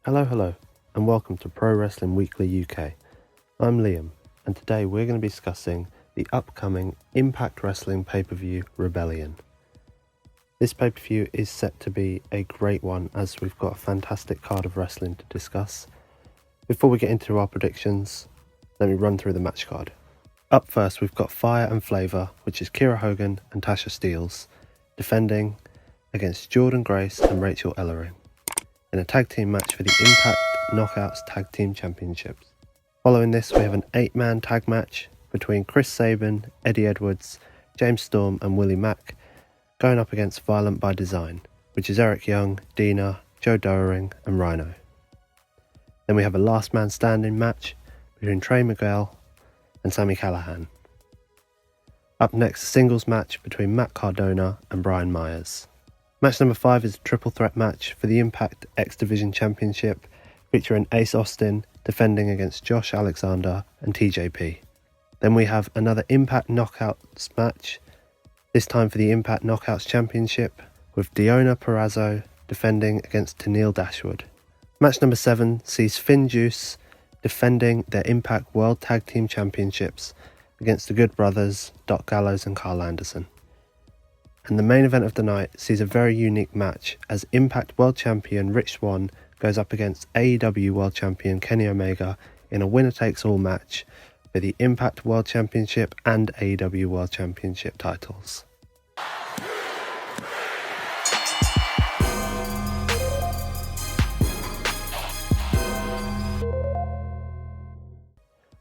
Hello, and welcome to Pro Wrestling Weekly UK. I'm Liam, and today we're going to be discussing the upcoming Impact Wrestling pay-per-view Rebellion. This pay-per-view is set to be a great one, as we've got a fantastic card of wrestling to discuss. Before we get into our predictions, let me run through the match card. Up first, we've got Fire and Flava, which is Kira Hogan and Tasha Steelz, defending against Jordynne Grace and Rachel Ellering in a tag team match for the Impact Knockouts Tag Team Championships. Following this, we have an 8-man tag match between Chris Sabin, Eddie Edwards, James Storm and Willie Mack, going up against Violent by Design, which is Eric Young, Deonna, Joe Doering and Rhino. Then we have a last man standing match between Trey, Miguel and Sami Callihan. Up next, a singles match between Mack, Cardona and Brian Myers. Match number 5 is a triple threat match for the Impact X Division Championship, featuring Ace Austin defending against Josh Alexander and TJP. Then we have another Impact Knockouts match, this time for the Impact Knockouts Championship, with Deonna Purrazzo defending against Tenille Dashwood. Match number 7 sees FinJuice defending their Impact World Tag Team Championships against the Good Brothers, Doc Gallows and Carl Anderson. And the main event of the night sees a very unique match as Impact World Champion Rich Swann goes up against AEW World Champion Kenny Omega in a winner-takes-all match for the Impact World Championship and AEW World Championship titles.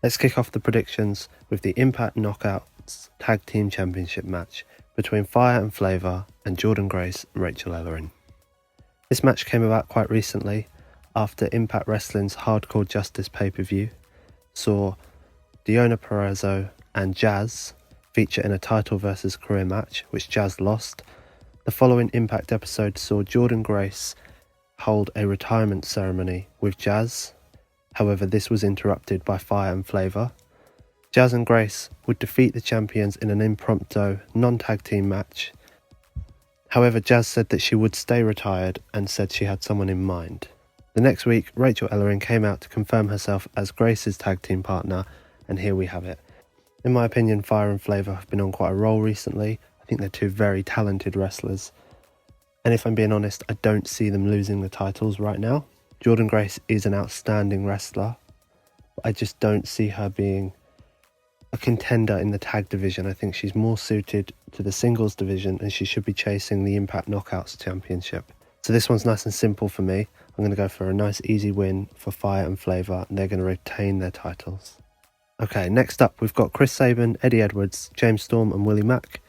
Let's kick off the predictions with the Impact Knockouts Tag Team Championship match between Fire and Flava and Jordynne Grace and Rachel Ellering. This match came about quite recently after Impact Wrestling's Hardcore Justice pay-per-view saw Deonna Purrazzo and Jazz feature in a title versus career match, which Jazz lost. The following Impact episode saw Jordynne Grace hold a retirement ceremony with Jazz. However, this was interrupted by Fire and Flava. Jazz and Grace would defeat the champions in an impromptu non-tag team match. However, Jazz said that she would stay retired and said she had someone in mind. The next week, Rachel Ellering came out to confirm herself as Grace's tag team partner, and here we have it. In my opinion, Fire and Flava have been on quite a roll recently. I think they're two very talented wrestlers. And if I'm being honest, I don't see them losing the titles right now. Jordynne Grace is an outstanding wrestler, but I just don't see her being a contender in the tag division. I think she's more suited to the singles division and she should be chasing the Impact Knockouts Championship. So this one's nice and simple for me. I'm going to go for a nice easy win for Fire and Flava, and they're going to retain their titles. Okay, next up we've got Chris Sabin, Eddie Edwards, James Storm and Willie Mack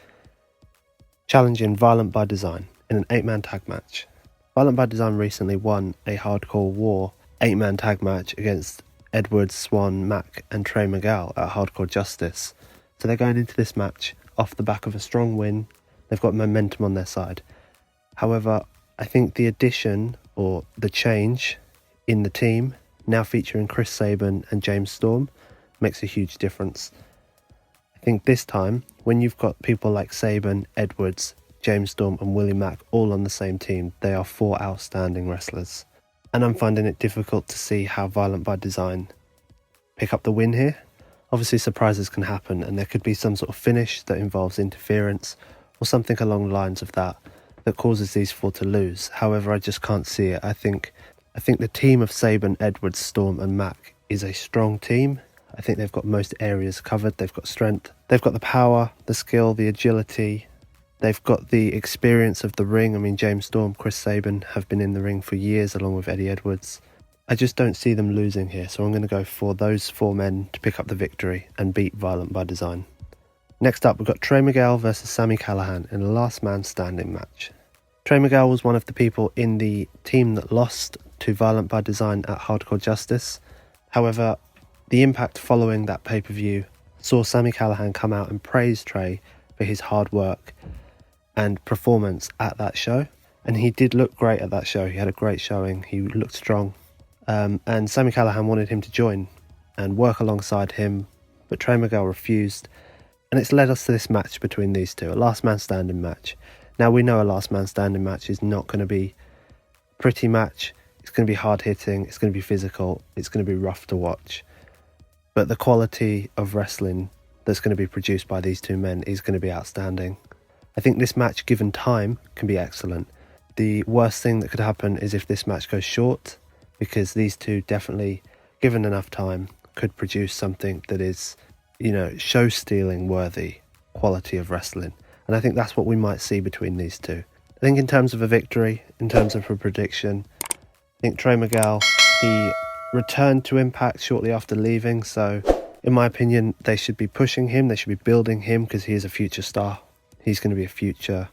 challenging Violent by Design in an 8-man tag match. Violent by Design recently won a Hardcore War 8-man tag match against Edwards, Swann, Mack and Trey Miguel at Hardcore Justice. So they're going into this match off the back of a strong win. They've got momentum on their side. However, I think the addition or the change in the team, now featuring Chris Sabin and James Storm, makes a huge difference. I think this time, when you've got people like Sabin, Edwards, James Storm and Willie Mack all on the same team, they are 4 outstanding wrestlers. And I'm finding it difficult to see how Violent by Design pick up the win here. Obviously surprises can happen and there could be some sort of finish that involves interference or something along the lines of that causes these 4 to lose. However, I just can't see it. I think the team of Sabin, Edwards, Storm and Mack is a strong team. I think they've got most areas covered. They've got strength. They've got the power, the skill, the agility. They've got the experience of the ring. I mean, James Storm, Chris Sabin have been in the ring for years along with Eddie Edwards. I just don't see them losing here, so I'm going to go for those 4 men to pick up the victory and beat Violent by Design. Next up, we've got Trey Miguel versus Sami Callihan in a last man standing match. Trey Miguel was one of the people in the team that lost to Violent by Design at Hardcore Justice. However, the impact following that pay-per-view saw Sami Callihan come out and praise Trey for his hard work and performance at that show, and he did look great at that show. He had a great showing, he looked strong, and Sami Callihan wanted him to join and work alongside him, but Trey Miguel refused, and it's led us to this match between these two, a last man standing match. Now we know a last man standing match is not going to be a pretty match. It's going to be hard hitting, it's going to be physical, it's going to be rough to watch. But the quality of wrestling that's going to be produced by these two men is going to be outstanding. I think this match, given time, can be excellent. The worst thing that could happen is if this match goes short, because these two definitely, given enough time, could produce something that is, show-stealing worthy quality of wrestling. And I think that's what we might see between these two. I think in terms of a victory, in terms of a prediction, I think Trey Miguel, he returned to Impact shortly after leaving, so in my opinion, they should be pushing him, they should be building him, because he is a future star. He's going to be a future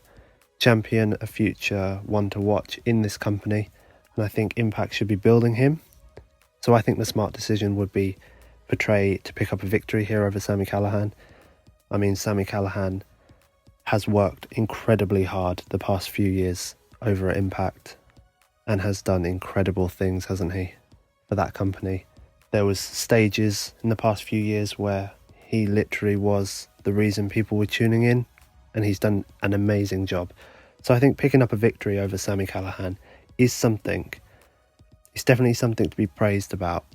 champion, a future one to watch in this company, and I think Impact should be building him. So I think the smart decision would be for Trey to pick up a victory here over Sami Callihan. I mean, Sami Callihan has worked incredibly hard the past few years over at Impact and has done incredible things, hasn't he, for that company. There was stages in the past few years where he literally was the reason people were tuning in, and he's done an amazing job. So I think picking up a victory over Sami Callihan is something. It's definitely something to be praised about.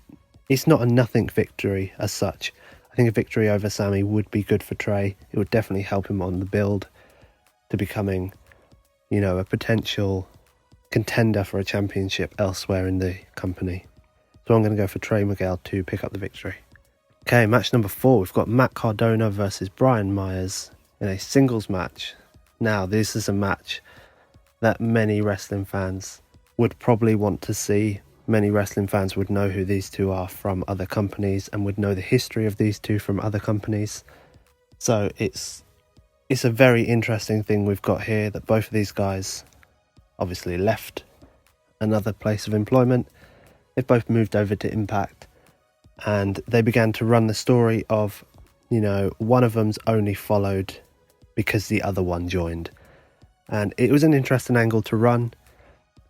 It's not a nothing victory as such. I think a victory over Sami would be good for Trey. It would definitely help him on the build to becoming, a potential contender for a championship elsewhere in the company. So I'm going to go for Trey Miguel to pick up the victory. Okay, match number 4. We've got Mack Cardona versus Brian Myers in a singles match. Now, this is a match that many wrestling fans would probably want to see. Many wrestling fans would know who these two are from other companies and would know the history of these two from other companies. So it's a very interesting thing we've got here, that both of these guys obviously left another place of employment. They've both moved over to Impact, and they began to run the story of, one of them's only followed because the other one joined. And it was an interesting angle to run.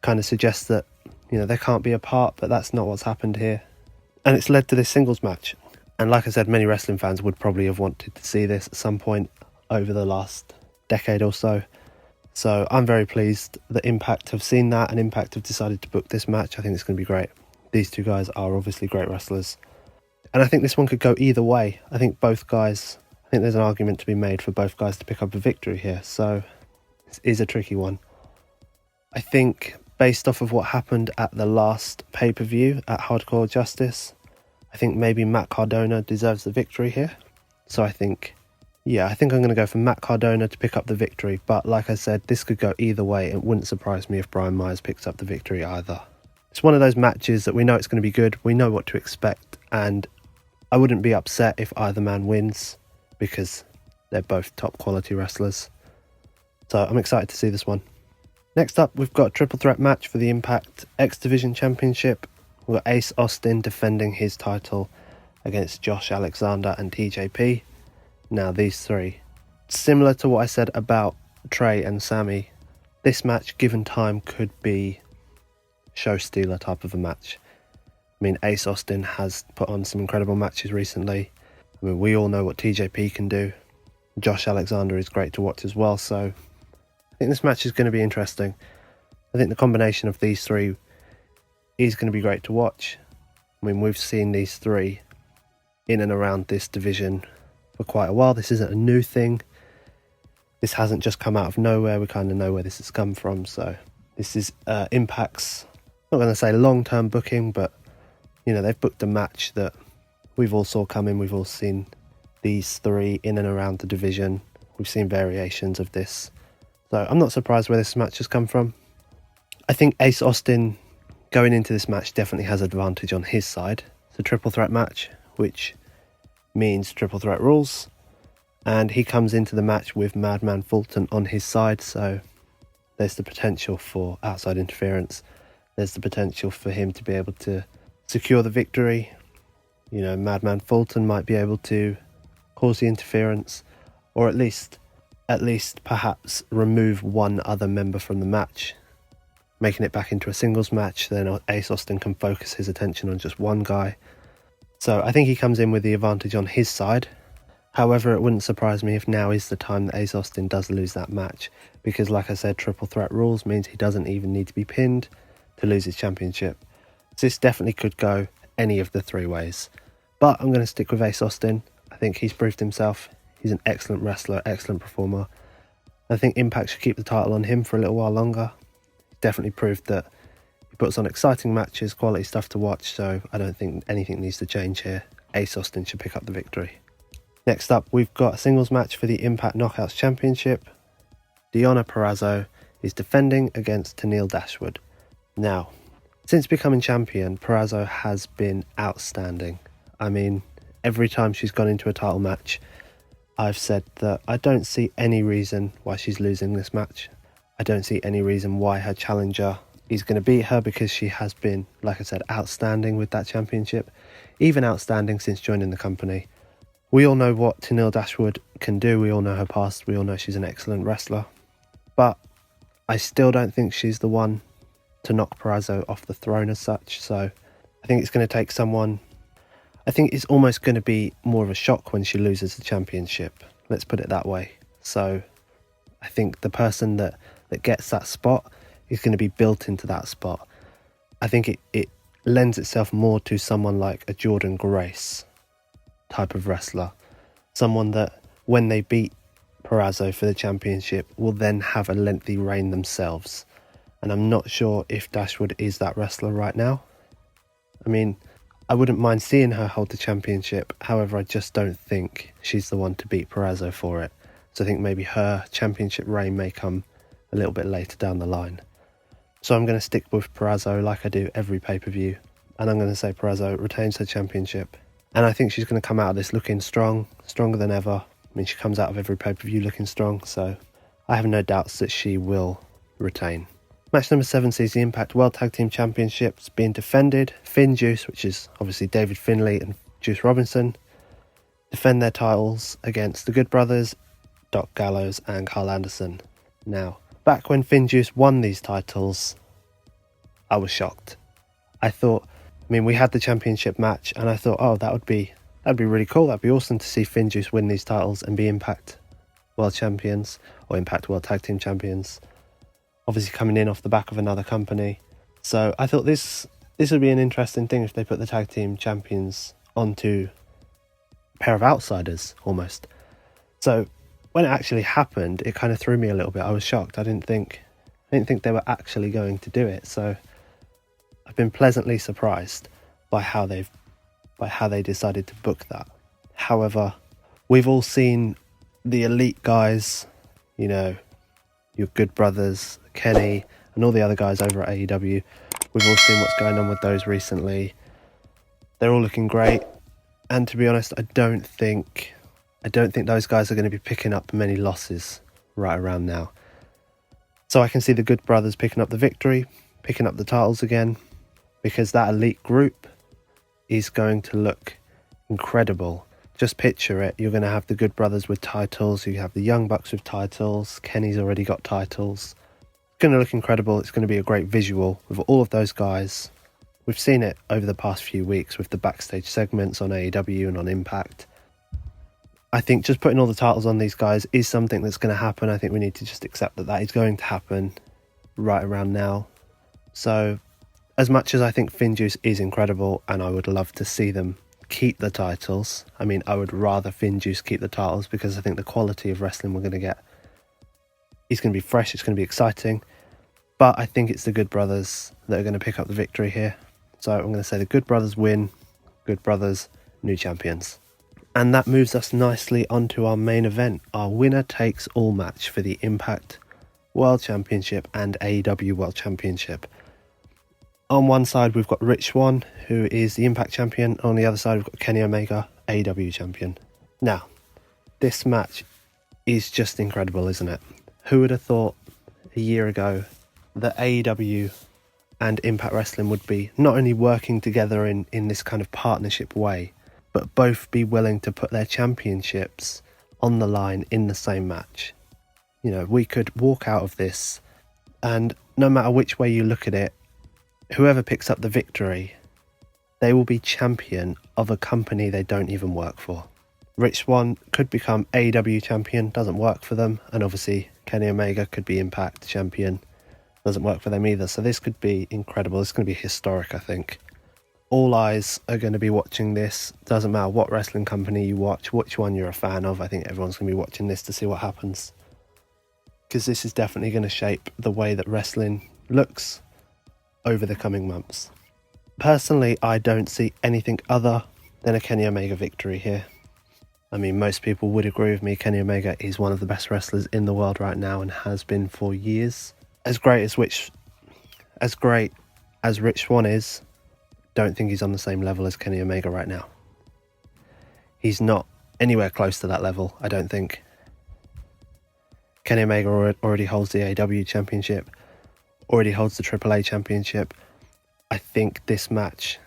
Kind of suggests that, they can't be apart, but that's not what's happened here. And it's led to this singles match. And like I said, many wrestling fans would probably have wanted to see this at some point over the last decade or so. So I'm very pleased that Impact have seen that, and Impact have decided to book this match. I think it's going to be great. These two guys are obviously great wrestlers. And I think this one could go either way. I think there's an argument to be made for both guys to pick up a victory here. So this is a tricky one. I think based off of what happened at the last pay-per-view at Hardcore Justice, I think maybe Mack Cardona deserves the victory here. So I think I'm going to go for Mack Cardona to pick up the victory. But like I said, this could go either way. It wouldn't surprise me if Brian Myers picks up the victory either. It's one of those matches that we know it's going to be good. We know what to expect. And I wouldn't be upset if either man wins, because they're both top quality wrestlers. So I'm excited to see this one. Next up, we've got a triple threat match for the Impact X Division Championship. We've got Ace Austin defending his title against Josh Alexander and TJP. Now these three, similar to what I said about Trey and Sami, this match given time could be show stealer type of a match. I mean, Ace Austin has put on some incredible matches recently. I mean, we all know what TJP can do. Josh Alexander is great to watch as well, so I think this match is going to be interesting. I think the combination of these three is going to be great to watch. I mean, we've seen these three in and around this division for quite a while. This isn't a new thing. This hasn't just come out of nowhere. We kind of know where this has come from. So this is Impact's, not going to say long-term booking, but they've booked a match that we've all saw coming. We've all seen these three in and around the division. We've seen variations of this. So I'm not surprised where this match has come from. I think Ace Austin going into this match definitely has advantage on his side. It's a triple threat match, which means triple threat rules. And he comes into the match with Madman Fulton on his side, so there's the potential for outside interference. There's the potential for him to be able to secure the victory. Madman Fulton might be able to cause the interference, or at least perhaps remove one other member from the match, making it back into a singles match. Then Ace Austin can focus his attention on just one guy. So I think he comes in with the advantage on his side. However, it wouldn't surprise me if now is the time that Ace Austin does lose that match, because like I said, triple threat rules means he doesn't even need to be pinned. to lose his championship. So this definitely could go any of the three ways. But I'm going to stick with Ace Austin. I think he's proved himself. He's an excellent wrestler, excellent performer. I think Impact should keep the title on him for a little while longer. He's definitely proved that he puts on exciting matches, quality stuff to watch, so I don't think anything needs to change here. Ace Austin should pick up the victory. Next up, we've got a singles match for the Impact Knockouts Championship. Deonna Purrazzo is defending against Tenille Dashwood. Now, since becoming champion, Purrazzo has been outstanding. I mean, every time she's gone into a title match, I've said that I don't see any reason why she's losing this match. I don't see any reason why her challenger is going to beat her, because she has been, like I said, outstanding with that championship. Even outstanding since joining the company. We all know what Tenille Dashwood can do. We all know her past. We all know she's an excellent wrestler. But I still don't think she's the one to knock Purrazzo off the throne as such. So I think it's going to take someone... I think it's almost going to be more of a shock when she loses the championship. Let's put it that way. So I think the person that gets that spot is going to be built into that spot. I think it lends itself more to someone like a Jordynne Grace type of wrestler. Someone that, when they beat Purrazzo for the championship, will then have a lengthy reign themselves. And I'm not sure if Dashwood is that wrestler right now. I mean, I wouldn't mind seeing her hold the championship. However, I just don't think she's the one to beat Purrazzo for it. So I think maybe her championship reign may come a little bit later down the line. So I'm going to stick with Purrazzo like I do every pay-per-view. And I'm going to say Purrazzo retains her championship. And I think she's going to come out of this looking strong, stronger than ever. I mean, she comes out of every pay-per-view looking strong. So I have no doubts that she will retain. Match number 7 sees the Impact World Tag Team Championships being defended. FinJuice, which is obviously David Finlay and Juice Robinson, defend their titles against the Good Brothers, Doc Gallows and Carl Anderson. Now, back when FinJuice won these titles, I was shocked. We had the championship match and I thought, oh, that'd be really cool. That'd be awesome to see FinJuice win these titles and be Impact World Champions or Impact World Tag Team Champions. Obviously coming in off the back of another company. So I thought this would be an interesting thing if they put the tag team champions onto a pair of outsiders almost. So when it actually happened, it kind of threw me a little bit. I was shocked. I didn't think they were actually going to do it. So I've been pleasantly surprised by how they decided to book that. However, we've all seen the elite guys, you know, your Good Brothers, Kenny, and all the other guys over at AEW. We've all seen what's going on with those recently. They're all looking great. And to be honest, I don't think those guys are going to be picking up many losses right around now. So I can see the Good Brothers picking up the victory, picking up the titles again, because that elite group is going to look incredible. Just picture it. You're going to have the Good Brothers with titles. You have the Young Bucks with titles. Kenny's already got titles. It's going to look incredible. It's going to be a great visual with all of those guys. We've seen it over the past few weeks with the backstage segments on AEW and on Impact. I think just putting all the titles on these guys is something that's going to happen. I think we need to just accept that is going to happen right around now. So as much as I think FinJuice is incredible and I would love to see them keep the titles, I would rather FinJuice keep the titles, because I think the quality of wrestling we're going to get is going to be fresh, it's going to be exciting. But I think it's the Good Brothers that are going to pick up the victory here. So I'm going to say the Good Brothers win, Good Brothers, new champions. And that moves us nicely onto our main event, our winner takes all match for the Impact World Championship and AEW World Championship. On one side, we've got Rich Swann, who is the Impact Champion. On the other side, we've got Kenny Omega, AEW Champion. Now, this match is just incredible, isn't it? Who would have thought a year ago that AEW and Impact Wrestling would be not only working together in this kind of partnership way, but both be willing to put their championships on the line in the same match. You know, we could walk out of this, and no matter which way you look at it, whoever picks up the victory, they will be champion of a company they don't even work for. Rich Swann could become AEW champion, doesn't work for them, and obviously Kenny Omega could be Impact champion doesn't work for them either. So this could be incredible. This is going to be historic, I think. All eyes are going to be watching this. Doesn't matter what wrestling company you watch, which one you're a fan of. I think everyone's going to be watching this to see what happens, because this is definitely going to shape the way that wrestling looks over the coming months. Personally, I don't see anything other than a Kenny Omega victory here. I mean, most people would agree with me. Kenny Omega is one of the best wrestlers in the world right now and has been for years. As great as Rich Swann is, don't think he's on the same level as Kenny Omega right now. He's not anywhere close to that level, I don't think. Kenny Omega already holds the AEW championship, already holds the AAA championship. I think this match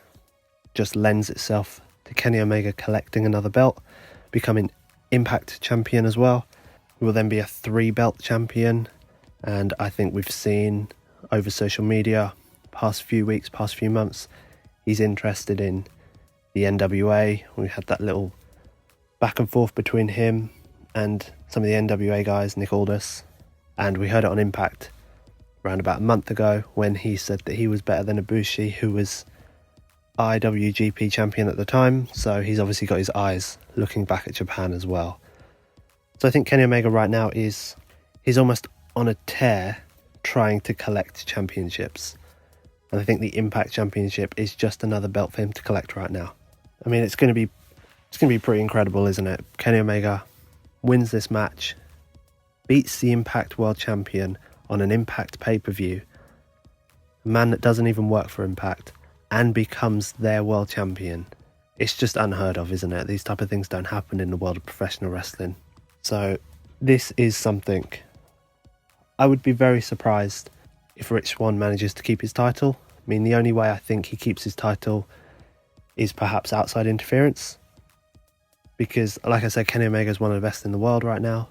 just lends itself to Kenny Omega collecting another belt, becoming Impact champion as well. He will then be a 3-belt champion, and I think we've seen over social media past few weeks, past few months, he's interested in the NWA. We had that little back and forth between him and some of the NWA guys, Nick Aldis, and we heard it on Impact around about a month ago when he said that he was better than Ibushi, who was IWGP champion at the time. So he's obviously got his eyes looking back at Japan as well. So I think Kenny Omega right now he's almost on a tear trying to collect championships. And I think the Impact Championship is just another belt for him to collect right now. I mean, it's going to be pretty incredible, isn't it? Kenny Omega wins this match, beats the Impact World Champion on an Impact pay-per-view, a man that doesn't even work for Impact, and becomes their world champion. It's just unheard of, isn't it? These type of things don't happen in the world of professional wrestling. So this is something. I would be very surprised if Rich Swann manages to keep his title. I mean, the only way I think he keeps his title is perhaps outside interference. Because, like I said, Kenny Omega is one of the best in the world right now.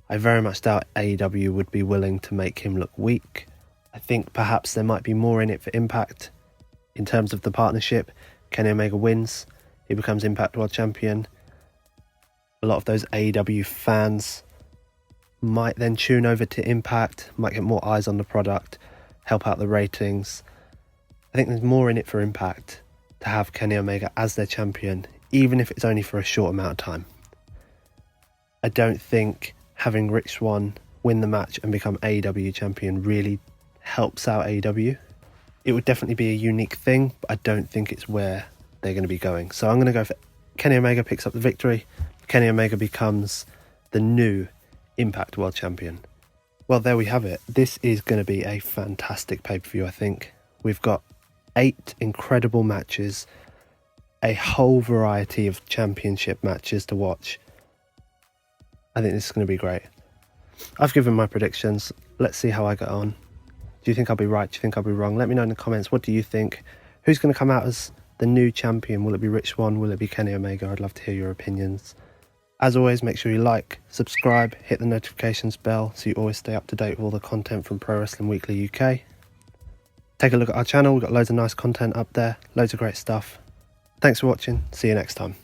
I very much doubt AEW would be willing to make him look weak. I think perhaps there might be more in it for Impact in terms of the partnership. Kenny Omega wins. He becomes Impact World Champion. A lot of those AEW fans might then tune over to Impact, might get more eyes on the product, help out the ratings. I think there's more in it for Impact to have Kenny Omega as their champion, even if it's only for a short amount of time. I don't think having Rich Swann win the match and become AEW champion really helps out AEW. It would definitely be a unique thing, but I don't think it's where they're going to be going. So I'm going to go for Kenny Omega picks up the victory. Kenny Omega becomes the new Impact World Champion. Well, there we have it. This is going to be a fantastic pay-per-view, I think. We've got 8 incredible matches, a whole variety of championship matches to watch. I think this is going to be great. I've given my predictions. Let's see how I get on. Do you think I'll be right? Do you think I'll be wrong? Let me know in the comments. What do you think? Who's going to come out as the new champion? Will it be Rich Swann? Will it be Kenny Omega? I'd love to hear your opinions. As always, make sure you like, subscribe, hit the notifications bell so you always stay up to date with all the content from Pro Wrestling Weekly UK. Take a look at our channel. We've got loads of nice content up there. Loads of great stuff. Thanks for watching. See you next time.